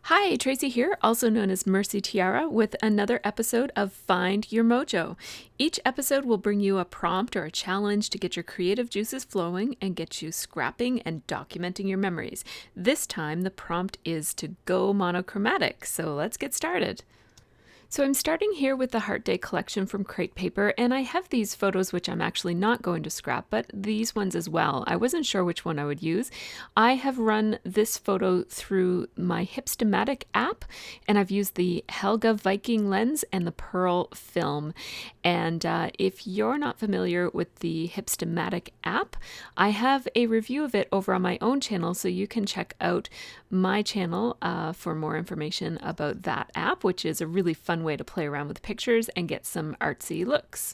Hi, Tracy here, also known as Mercy Tiara, with another episode of Find Your Mojo. Each episode will bring you a prompt or a challenge to get your creative juices flowing and get you scrapping and documenting your memories. This time, the prompt is to go monochromatic, so let's get started. So I'm starting here with the Heart Day collection from Crate Paper, and I have these photos which I'm actually not going to scrap, but these ones as well. I wasn't sure which one I would use. I have run this photo through my Hipstamatic app, and I've used the Helga Viking lens and the Pearl film. And if you're not familiar with the Hipstamatic app, I have a review of it over on my own channel, so you can check out my channel for more information about that app, which is a really fun way to play around with pictures and get some artsy looks.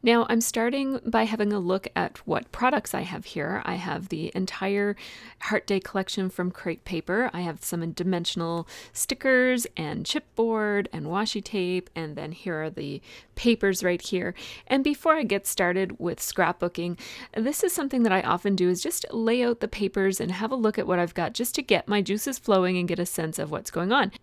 Now I'm starting by having a look at what products I have here. I have the entire Heart Day collection from Crate Paper. I have some dimensional stickers and chipboard and washi tape, and then here are the papers right here. And before I get started with scrapbooking, this is something that I often do, is just lay out the papers and have a look at what I've got just to get my juices flowing and get a sense of what's going on.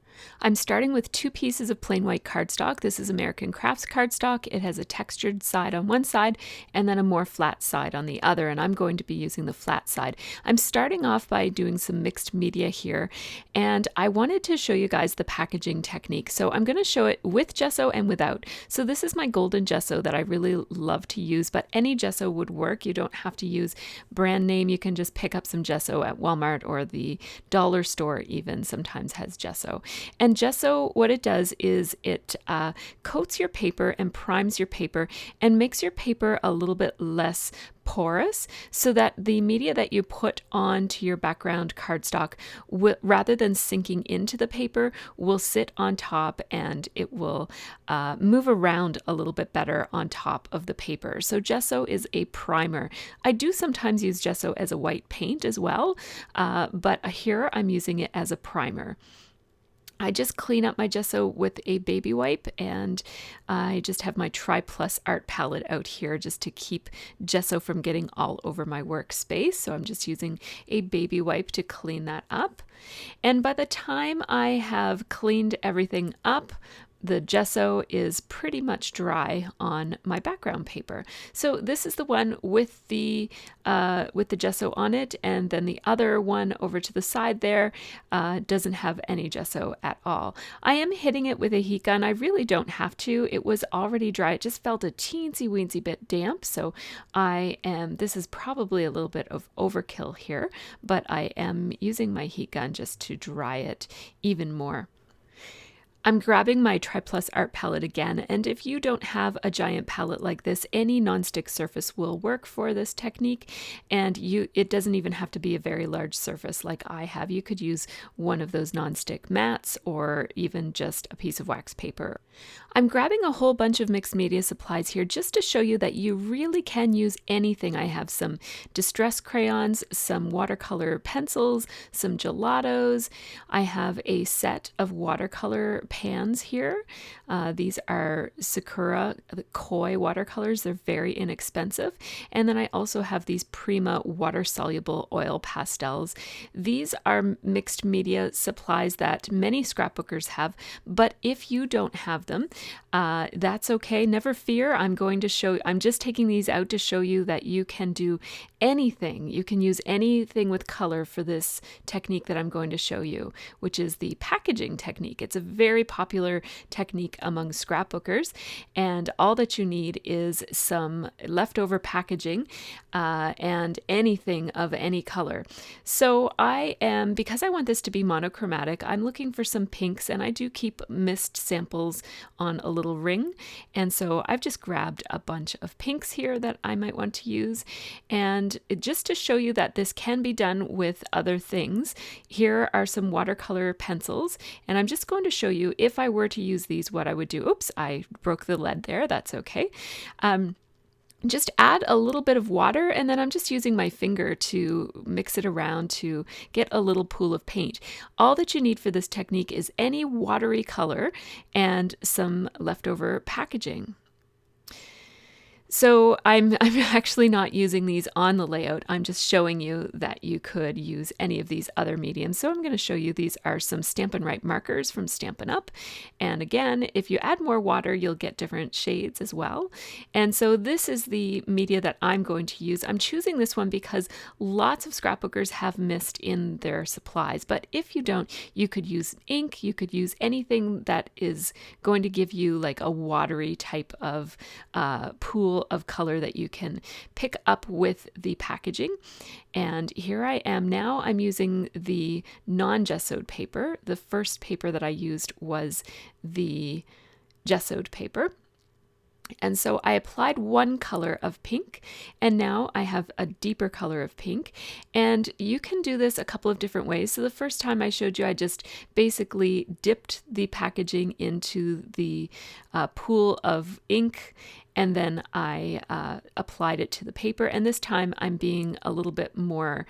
I'm starting with 2 pieces of plain white cardstock. This is American Crafts cardstock. It has a textured side on one side and then a more flat side on the other, and I'm going to be using the flat side. I'm starting off by doing some mixed media here, and I wanted to show you guys the packaging technique. So I'm going to show it with gesso and without. So this is my golden gesso that I really love to use, but any gesso would work. You don't have to use brand name. You can just pick up some gesso at Walmart, or the dollar store even sometimes has gesso. And gesso, what it does is it coats your paper and primes your paper and makes your paper a little bit less porous, so that the media that you put onto your background cardstock, rather than sinking into the paper, will sit on top, and it will move around a little bit better on top of the paper. So gesso is a primer. I do sometimes use gesso as a white paint as well, but here I'm using it as a primer. I just clean up my gesso with a baby wipe, and I just have my Tri Plus art palette out here just to keep gesso from getting all over my workspace. So I'm just using a baby wipe to clean that up. And by the time I have cleaned everything up, the gesso is pretty much dry on my background paper. So this is the one with the gesso on it, and then the other one over to the side there doesn't have any gesso at all. I am hitting it with a heat gun. I really don't have to. It was already dry. It just felt a teensy weensy bit damp, so this is probably a little bit of overkill here, but I am using my heat gun just to dry it even more. I'm grabbing my Tri Plus art palette again, and if you don't have a giant palette like this, any nonstick surface will work for this technique, and it doesn't even have to be a very large surface like I have. You could use one of those nonstick mats or even just a piece of wax paper. I'm grabbing a whole bunch of mixed media supplies here just to show you that you really can use anything. I have some distress crayons, some watercolor pencils, some gelatos. I have a set of watercolor pans here. These are Sakura Koi watercolors. They're very inexpensive. And then I also have these Prima water-soluble oil pastels. These are mixed media supplies that many scrapbookers have, but if you don't have them, that's okay. Never fear. I'm just taking these out to show you that you can do anything. You can use anything with color for this technique that I'm going to show you, which is the packaging technique. It's a very popular technique among scrapbookers, and all that you need is some leftover packaging and anything of any color. So because I want this to be monochromatic, I'm looking for some pinks, and I do keep mist samples on a little ring, and so I've just grabbed a bunch of pinks here that I might want to use. And just to show you that this can be done with other things, here are some watercolor pencils, and I'm just going to show you, if I were to use these, what I would do. Oops, I broke the lead there. That's okay. Just add a little bit of water, and then I'm just using my finger to mix it around to get a little pool of paint. All that you need for this technique is any watery color and some leftover packaging. So I'm actually not using these on the layout. I'm just showing you that you could use any of these other mediums. So I'm going to show you these are some Stampin' Write markers from Stampin' Up. And again, if you add more water, you'll get different shades as well. And so this is the media that I'm going to use. I'm choosing this one because lots of scrapbookers have mist in their supplies. But if you don't, you could use ink, you could use anything that is going to give you like a watery type of pool of color that you can pick up with the packaging. And here I am now. I'm using the non-gessoed paper. The first paper that I used was the gessoed paper. And so I applied one color of pink, and now I have a deeper color of pink. And you can do this a couple of different ways. So the first time I showed you, I just basically dipped the packaging into the pool of ink, and then I applied it to the paper. And this time I'm being a little bit more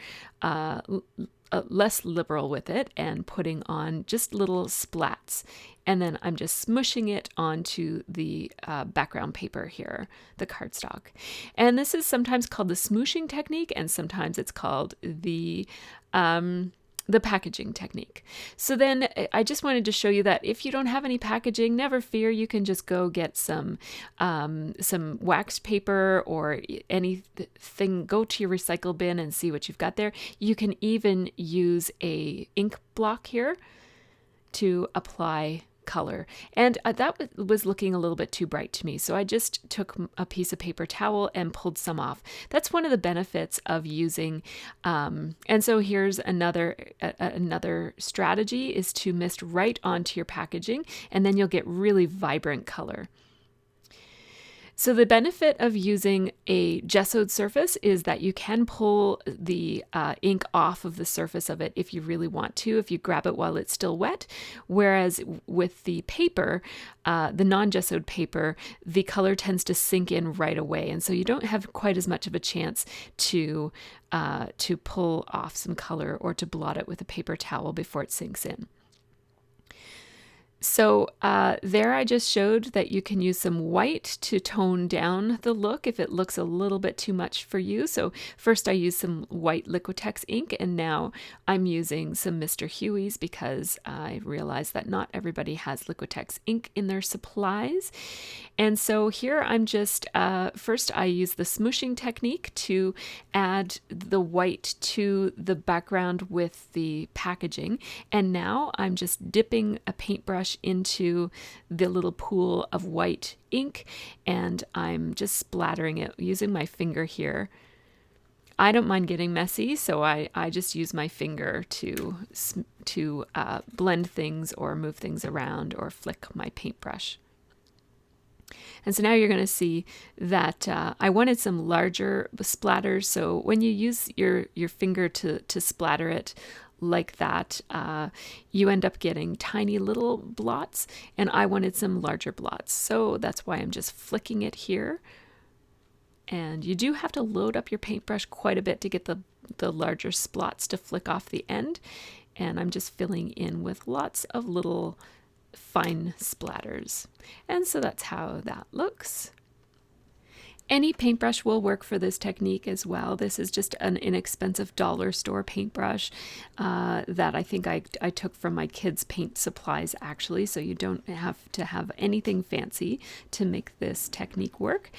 less liberal with it and putting on just little splats. And then I'm just smushing it onto the background paper here, the cardstock. And this is sometimes called the smooshing technique, and sometimes it's called the packaging technique. So then I just wanted to show you that if you don't have any packaging, never fear, you can just go get some waxed paper or anything, go to your recycle bin and see what you've got there. You can even use a ink block here to apply color. And that was looking a little bit too bright to me. So I just took a piece of paper towel and pulled some off. That's one of the benefits of using, and so here's another strategy is to mist right onto your packaging, and then you'll get really vibrant color. So the benefit of using a gessoed surface is that you can pull the ink off of the surface of it if you really want to, if you grab it while it's still wet. Whereas with the paper, the non-gessoed paper, the color tends to sink in right away. And so you don't have quite as much of a chance to pull off some color or to blot it with a paper towel before it sinks in. So there I just showed that you can use some white to tone down the look if it looks a little bit too much for you. So first I used some white Liquitex ink, and now I'm using some Mr. Huey's because I realized that not everybody has Liquitex ink in their supplies. And so here I'm just, first I use the smooshing technique to add the white to the background with the packaging. And now I'm just dipping a paintbrush into the little pool of white ink, and I'm just splattering it using my finger here. I don't mind getting messy, so I just use my finger to blend things or move things around or flick my paintbrush. And so now you're going to see that I wanted some larger splatters. So when you use your finger to splatter it like that, you end up getting tiny little blots, and I wanted some larger blots. So that's why I'm just flicking it here. And you do have to load up your paintbrush quite a bit to get the larger splots to flick off the end. And I'm just filling in with lots of little fine splatters. And so that's how that looks. Any paintbrush will work for this technique as well. This is just an inexpensive dollar store paintbrush that I think I took from my kids' paint supplies actually, so you don't have to have anything fancy to make this technique work.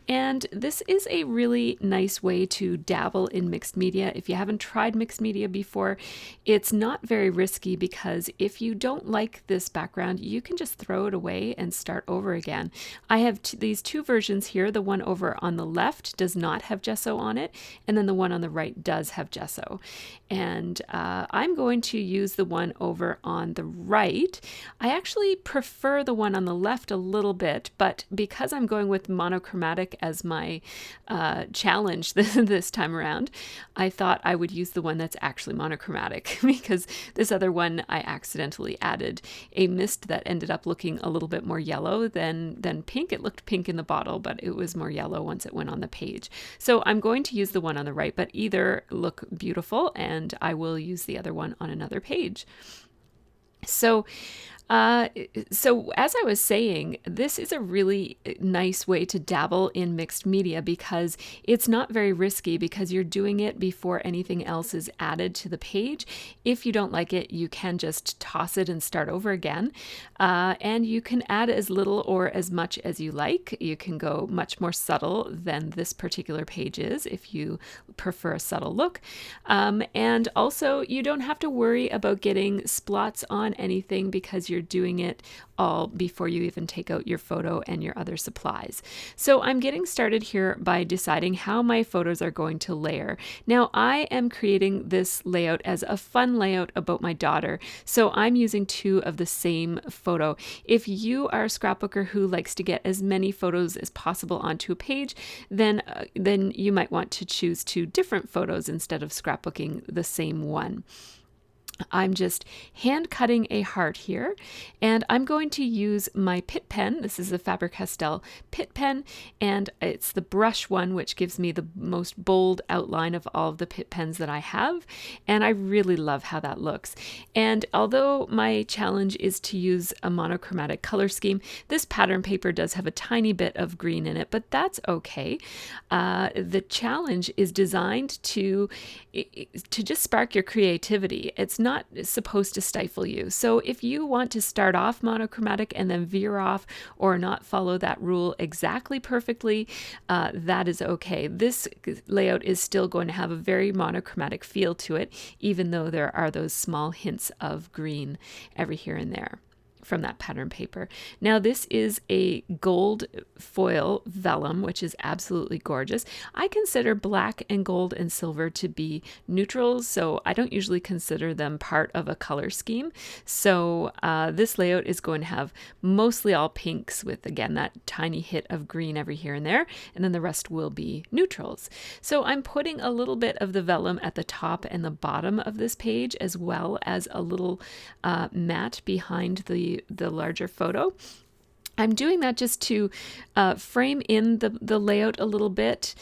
And this is a really nice way to dabble in mixed media. If you haven't tried mixed media before, it's not very risky because if you don't like this background, you can just throw it away and start over again. I have these two versions here. The one over on the left does not have gesso on it, and then the one on the right does have gesso. And I'm going to use the one over on the right. I actually prefer the one on the left a little bit, but because I'm going with monochromatic as my challenge this time around, I thought I would use the one that's actually monochromatic because this other one I accidentally added a mist that ended up looking a little bit more yellow than pink. It looked pink in the bottle, but it was more yellow once it went on the page. So I'm going to use the one on the right, but either look beautiful and I will use the other one on another page. So Uh, so, as I was saying, this is a really nice way to dabble in mixed media because it's not very risky because you're doing it before anything else is added to the page. If you don't like it, you can just toss it and start over again. And you can add as little or as much as you like. You can go much more subtle than this particular page is if you prefer a subtle look. And also, you don't have to worry about getting splots on anything because you're doing it all before you even take out your photo and your other supplies. So I'm getting started here by deciding how my photos are going to layer. Now I am creating this layout as a fun layout about my daughter. So I'm using 2 of the same photo. If you are a scrapbooker who likes to get as many photos as possible onto a page, then you might want to choose 2 different photos instead of scrapbooking the same one. I'm just hand cutting a heart here, and I'm going to use my Pitt pen. This is a Faber-Castell Pitt pen, and it's the brush one, which gives me the most bold outline of all of the Pitt pens that I have, and I really love how that looks. And although my challenge is to use a monochromatic color scheme, this pattern paper does have a tiny bit of green in it, but that's okay. The challenge is designed to just spark your creativity. It's not supposed to stifle you. So if you want to start off monochromatic and then veer off or not follow that rule exactly perfectly, that is okay. This layout is still going to have a very monochromatic feel to it, even though there are those small hints of green every here and there from that pattern paper. Now this is a gold foil vellum, which is absolutely gorgeous. I consider black and gold and silver to be neutrals, so I don't usually consider them part of a color scheme. So this layout is going to have mostly all pinks with, again, that tiny hit of green every here and there, and then the rest will be neutrals. So I'm putting a little bit of the vellum at the top and the bottom of this page, as well as a little mat behind the larger photo. I'm doing that just to frame in the layout a little bit,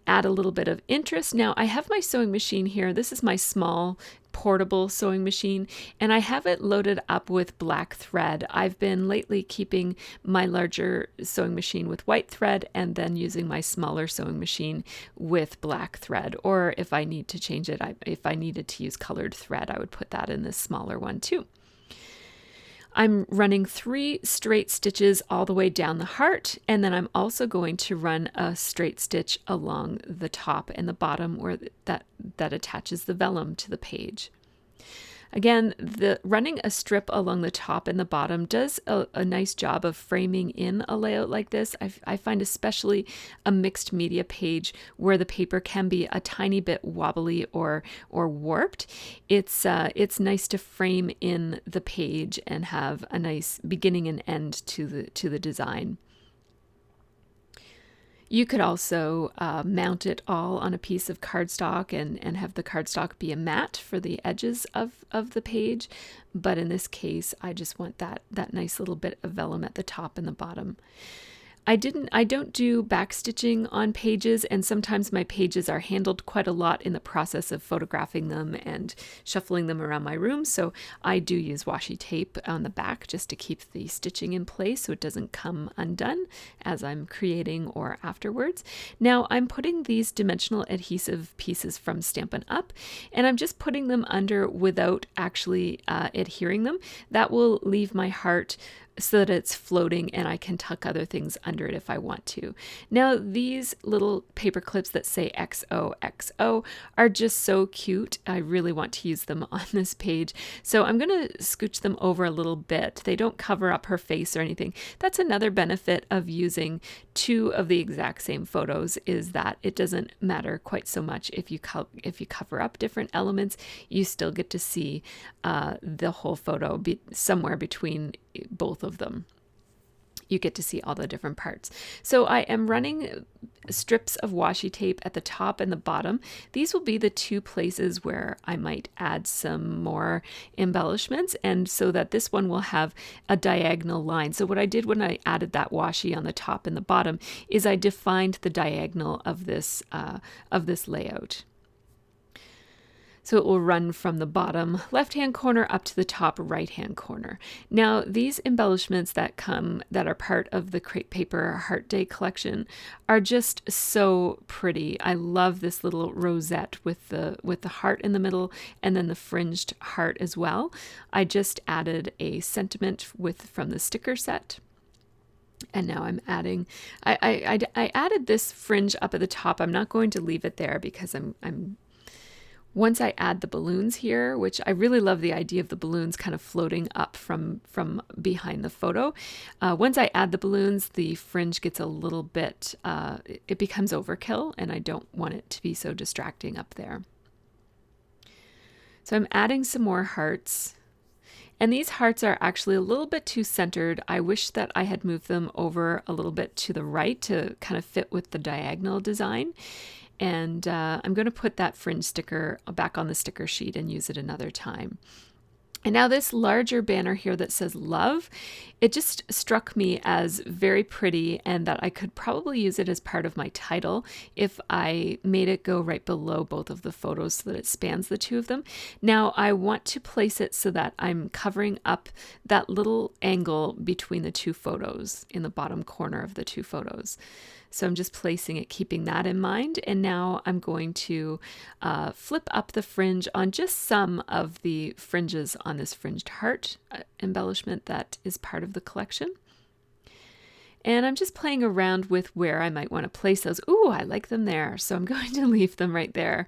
add a little bit of interest. Now I have my sewing machine here. This is my small portable sewing machine, and I have it loaded up with black thread. I've been lately keeping my larger sewing machine with white thread and then using my smaller sewing machine with black thread, or if I need to change it, if I needed to use colored thread, I would put that in this smaller one too. I'm running 3 straight stitches all the way down the heart, and then I'm also going to run a straight stitch along the top and the bottom where that attaches the vellum to the page. Again, running a strip along the top and the bottom does a nice job of framing in a layout like this. I find especially a mixed media page where the paper can be a tiny bit wobbly or warped. It's nice to frame in the page and have a nice beginning and end to the design. You could also mount it all on a piece of cardstock and have the cardstock be a mat for the edges of the page. But in this case, I just want that nice little bit of vellum at the top and the bottom. I don't do back stitching on pages, and sometimes my pages are handled quite a lot in the process of photographing them and shuffling them around my room, so I do use washi tape on the back just to keep the stitching in place so it doesn't come undone as I'm creating or afterwards. Now I'm putting these dimensional adhesive pieces from Stampin' Up, and I'm just putting them under without actually adhering them. That will leave my heart so that it's floating and I can tuck other things under it if I want to. Now these little paper clips that say XOXO are just so cute. I really want to use them on this page. So I'm going to scooch them over a little bit. They don't cover up her face or anything. That's another benefit of using 2 of the exact same photos, is that it doesn't matter quite so much if you cover up different elements. You still get to see the whole photo somewhere between both of them. You get to see all the different parts. So I am running strips of washi tape at the top and the bottom. These will be the 2 places where I might add some more embellishments, and so that this one will have a diagonal line. So what I did when I added that washi on the top and the bottom is I defined the diagonal of this layout. So it will run from the bottom left-hand corner up to the top right-hand corner. Now, these embellishments that are part of the Crepe Paper Heart Day collection are just so pretty. I love this little rosette with the heart in the middle and then the fringed heart as well. I just added a sentiment from the sticker set. And now I'm adding, I added this fringe up at the top. I'm not going to leave it there because once I add the balloons here, which I really love the idea of the balloons kind of floating up from behind the photo. Once I add the balloons, the fringe gets a little bit, it becomes overkill, and I don't want it to be so distracting up there. So I'm adding some more hearts. And these hearts are actually a little bit too centered. I wish that I had moved them over a little bit to the right to kind of fit with the diagonal design. And I'm going to put that fringe sticker back on the sticker sheet and use it another time. And now this larger banner here that says love, it just struck me as very pretty and that I could probably use it as part of my title if I made it go right below both of the photos so that it spans the two of them. Now I want to place it so that I'm covering up that little angle between the two photos in the bottom corner of the two photos. So I'm just placing it, keeping that in mind. And now I'm going to flip up the fringe on just some of the fringes on this fringed heart embellishment that is part of the collection. And I'm just playing around with where I might want to place those. Ooh, I like them there. So I'm going to leave them right there.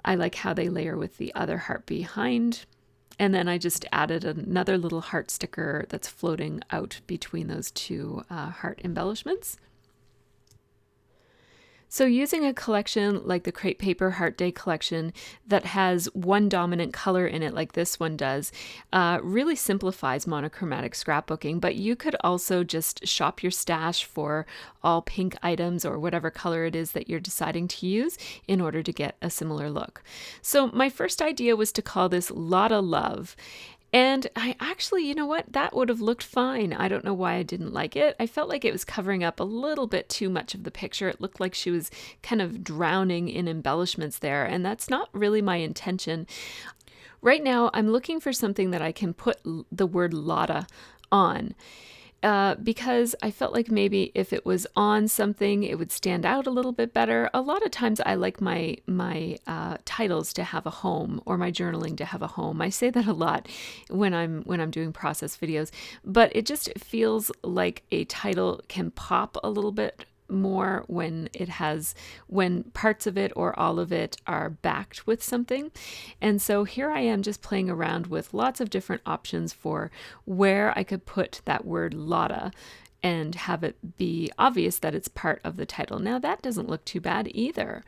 I like how they layer with the other heart behind. And then I just added another little heart sticker that's floating out between those two heart embellishments. So using a collection like the Crepe Paper Heart Day collection that has one dominant color in it like this one does really simplifies monochromatic scrapbooking, but you could also just shop your stash for all pink items or whatever color it is that you're deciding to use in order to get a similar look. So my first idea was to call this Lotta Love. And I actually, you know what, that would have looked fine. I don't know why I didn't like it. I felt like it was covering up a little bit too much of the picture. It looked like she was kind of drowning in embellishments there, and that's not really my intention. Right now, I'm looking for something that I can put the word Lotta on. Because I felt like maybe if it was on something, it would stand out a little bit better. A lot of times I like my titles to have a home, or my journaling to have a home. I say that a lot when I'm doing process videos, but it just feels like a title can pop a little bit more when parts of it or all of it are backed with something. And so here I am just playing around with lots of different options for where I could put that word Lotta and have it be obvious that it's part of the title. Now that doesn't look too bad either.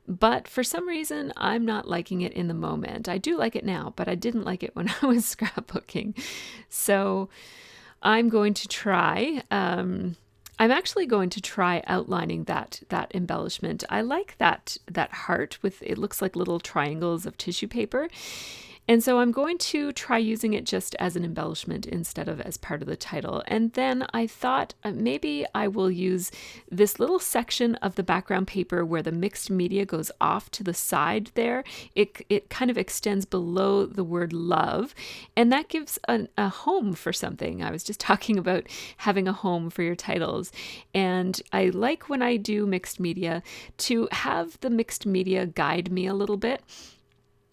But for some reason, I'm not liking it in the moment. I do like it now, but I didn't like it when I was scrapbooking. So I'm going to try I'm actually going to try outlining that embellishment. I like that heart with, it looks like little triangles of tissue paper. And so I'm going to try using it just as an embellishment instead of as part of the title. And then I thought maybe I will use this little section of the background paper where the mixed media goes off to the side there. It kind of extends below the word love, and that gives a home for something. I was just talking about having a home for your titles. And I like when I do mixed media to have the mixed media guide me a little bit.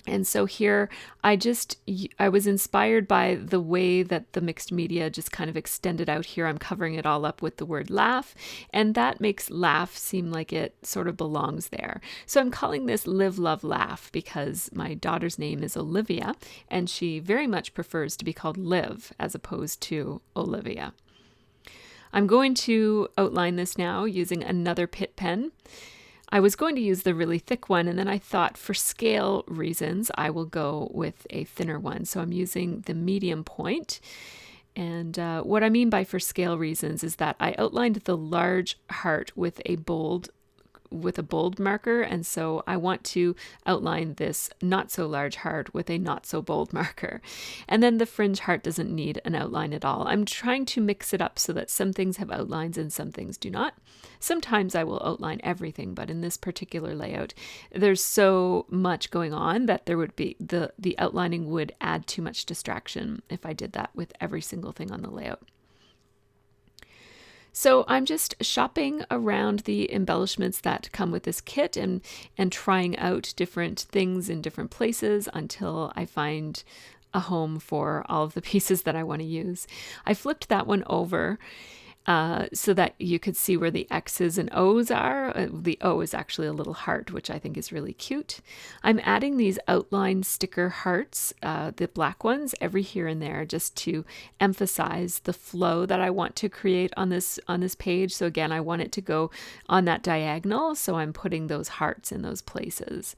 And so here I was inspired by the way that the mixed media just kind of extended out here. I'm covering it all up with the word laugh, and that makes laugh seem like it sort of belongs there. So I'm calling this Live, Love, Laugh because my daughter's name is Olivia, and she very much prefers to be called Liv as opposed to Olivia. I'm going to outline this now using another Pitt pen. I was going to use the really thick one, and then I thought for scale reasons, I will go with a thinner one. So I'm using the medium point. And what I mean by for scale reasons is that I outlined the large heart with a bold with a bold marker, and so I want to outline this not so large heart with a not so bold marker. And then the fringe heart doesn't need an outline at all. I'm trying to mix it up so that some things have outlines and some things do not. Sometimes I will outline everything, but in this particular layout, there's so much going on that there would be the outlining would add too much distraction if I did that with every single thing on the layout. So I'm just shopping around the embellishments that come with this kit and trying out different things in different places until I find a home for all of the pieces that I want to use. I flipped that one over so that you could see where the X's and O's are. The O is actually a little heart, which I think is really cute. I'm adding these outline sticker hearts, the black ones, every here and there, just to emphasize the flow that I want to create on this page. So again, I want it to go on that diagonal, so I'm putting those hearts in those places.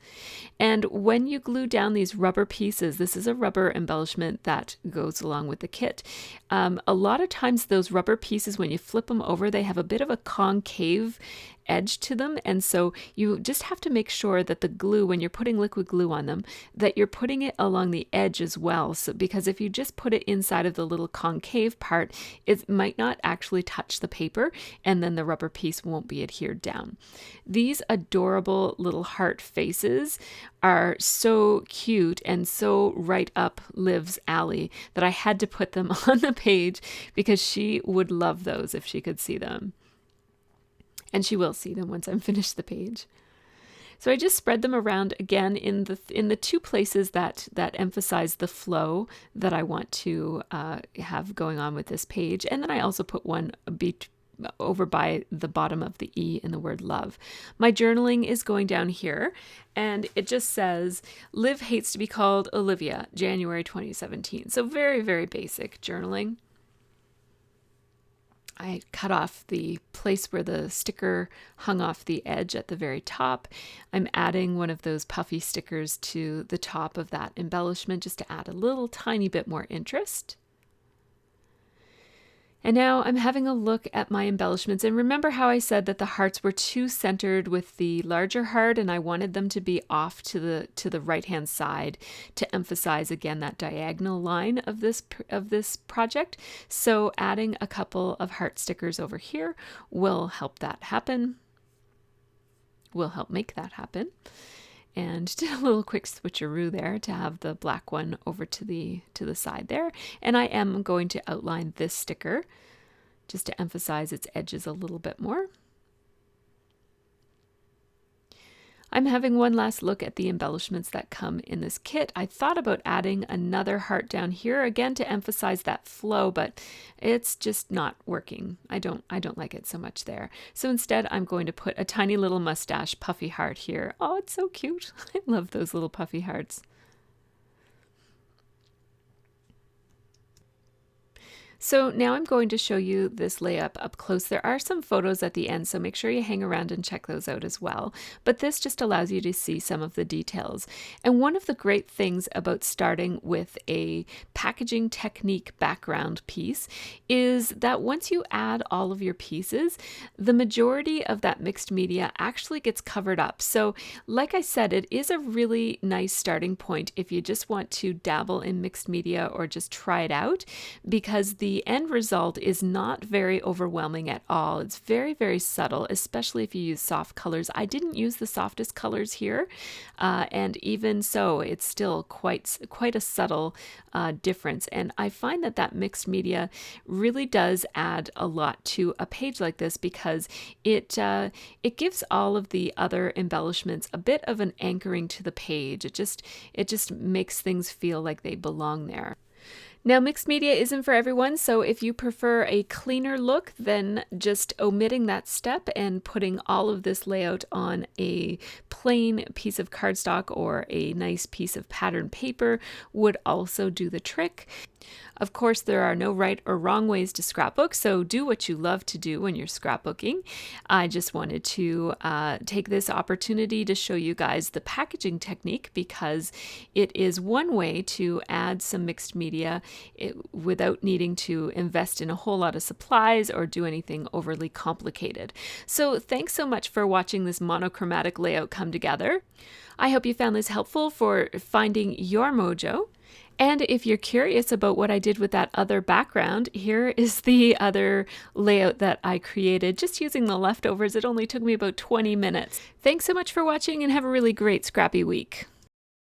And when you glue down these rubber pieces, this is a rubber embellishment that goes along with the kit. A lot of times those rubber pieces, when you flip them over, they have a bit of a concave edge to them, and so you just have to make sure that the glue, when you're putting liquid glue on them, that you're putting it along the edge as well. So because if you just put it inside of the little concave part, it might not actually touch the paper, and then the rubber piece won't be adhered down. These adorable little heart faces are so cute and so right up Liv's alley that I had to put them on the page because she would love those if she could see them. And she will see them once I'm finished the page. So I just spread them around again in the two places that emphasize the flow that I want to have going on with this page. And then I also put one over by the bottom of the E in the word love. My journaling is going down here, and it just says, Liv hates to be called Olivia, January 2017. So very, very basic journaling. I cut off the place where the sticker hung off the edge at the very top. I'm adding one of those puffy stickers to the top of that embellishment just to add a little tiny bit more interest. And now I'm having a look at my embellishments. And remember how I said that the hearts were too centered with the larger heart, and I wanted them to be off to the right-hand side to emphasize again that diagonal line of this project. So adding a couple of heart stickers over here will help that happen. Will help make that happen. And did a little quick switcheroo there to have the black one over to the side there. And I am going to outline this sticker just to emphasize its edges a little bit more. I'm having one last look at the embellishments that come in this kit. I thought about adding another heart down here again to emphasize that flow, but it's just not working. I don't like it so much there. So instead, I'm going to put a tiny little mustache puffy heart here. Oh, it's so cute. I love those little puffy hearts. So now I'm going to show you this layup up close. There are some photos at the end, so make sure you hang around and check those out as well. But this just allows you to see some of the details. And one of the great things about starting with a packaging technique background piece is that once you add all of your pieces, the majority of that mixed media actually gets covered up. So like I said, it is a really nice starting point if you just want to dabble in mixed media or just try it out, because the end result is not very overwhelming at all. It's very, very subtle, especially if you use soft colors. I didn't use the softest colors here, and even so, it's still quite a subtle difference. And I find that mixed media really does add a lot to a page like this, because it gives all of the other embellishments a bit of an anchoring to the page. It just makes things feel like they belong there. Now, mixed media isn't for everyone, so if you prefer a cleaner look, then just omitting that step and putting all of this layout on a plain piece of cardstock or a nice piece of patterned paper would also do the trick. Of course, there are no right or wrong ways to scrapbook, so do what you love to do when you're scrapbooking. I just wanted to take this opportunity to show you guys the packaging technique, because it is one way to add some mixed media without needing to invest in a whole lot of supplies or do anything overly complicated. So thanks so much for watching this monochromatic layout come together. I hope you found this helpful for finding your mojo. And if you're curious about what I did with that other background, here is the other layout that I created just using the leftovers. It only took me about 20 minutes. Thanks so much for watching and have a really great scrappy week.